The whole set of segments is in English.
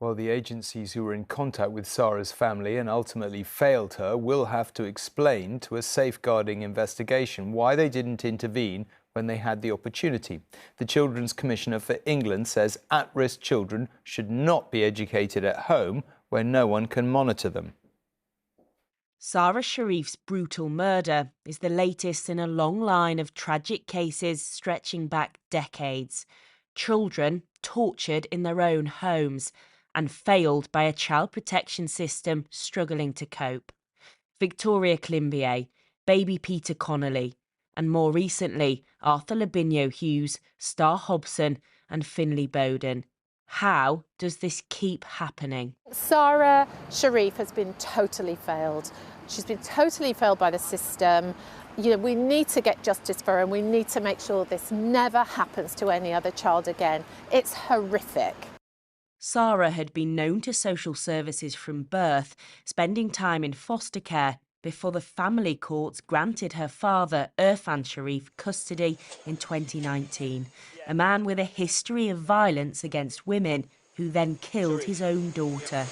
Well, the agencies who were in contact with Sara's family and ultimately failed her will have to explain to a safeguarding investigation why they didn't intervene when they had the opportunity. The Children's Commissioner for England says at-risk children should not be educated at home where no one can monitor them. Sara Sharif's brutal murder is the latest in a long line of tragic cases stretching back decades. Children tortured in their own homes and failed by a child protection system struggling to cope. Victoria Climbié, baby Peter Connolly, and more recently, Arthur Lavinia Hughes, Star Hobson and Finlay Bowden. How does this keep happening? Sara Sharif has been totally failed. She's been totally failed by the system. We need to get justice for her and we need to make sure this never happens to any other child again. It's horrific. Sara had been known to social services from birth, spending time in foster care before the family courts granted her father, Irfan Sharif, custody in 2019, a man with a history of violence against women who then killed his own daughter.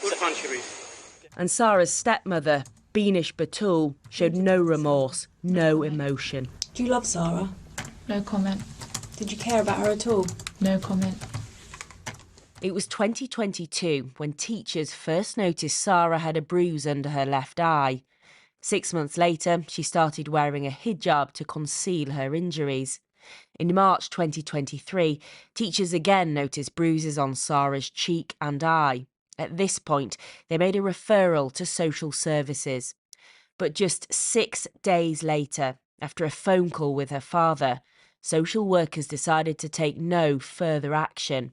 And Sara's stepmother, Beenish Batul, showed no remorse, no emotion. Do you love Sara? No comment. Did you care about her at all? No comment. It was 2022 when teachers first noticed Sara had a bruise under her left eye. 6 months later, she started wearing a hijab to conceal her injuries. In March 2023, teachers again noticed bruises on Sara's cheek and eye. At this point, they made a referral to social services. But just 6 days later, after a phone call with her father, social workers decided to take no further action.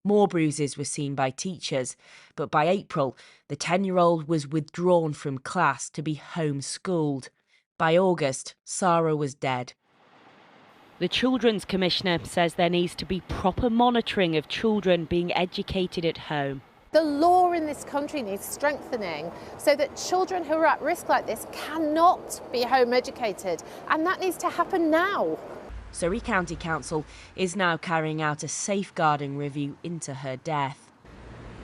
More bruises were seen by teachers, but by April, the 10-year-old was withdrawn from class to be homeschooled. By August, Sara was dead. The Children's Commissioner says there needs to be proper monitoring of children being educated at home. The law in this country needs strengthening so that children who are at risk like this cannot be home educated, and that needs to happen now. Surrey County Council is now carrying out a safeguarding review into her death.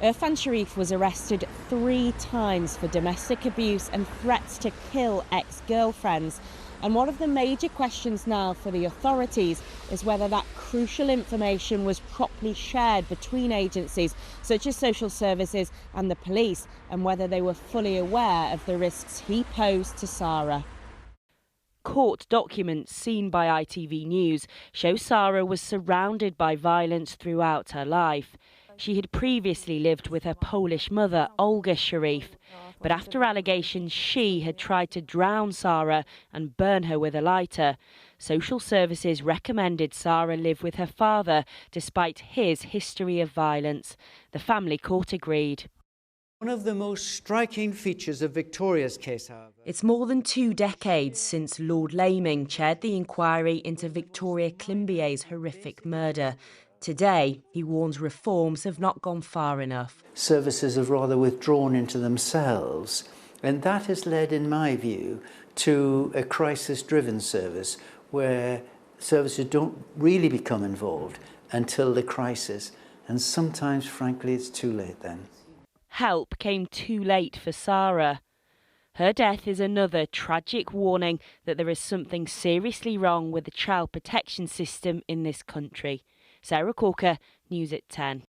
Irfan Sharif was arrested 3 times for domestic abuse and threats to kill ex-girlfriends. And one of the major questions now for the authorities is whether that crucial information was properly shared between agencies such as social services and the police, and whether they were fully aware of the risks he posed to Sara. Court documents seen by ITV News show Sara was surrounded by violence throughout her life. She had previously lived with her Polish mother, Olga Sharif, but after allegations she had tried to drown Sara and burn her with a lighter, social services recommended Sara live with her father despite his history of violence. The family court agreed. One of the most striking features of Victoria's case, however... It's more than 2 decades since Lord Laming chaired the inquiry into Victoria Climbié's horrific murder. Today, he warns reforms have not gone far enough. Services have rather withdrawn into themselves, and that has led, in my view, to a crisis-driven service where services don't really become involved until the crisis, and sometimes, frankly, it's too late then. Help came too late for Sara. Her death is another tragic warning that there is something seriously wrong with the child protection system in this country. Sarah Corker, News at 10.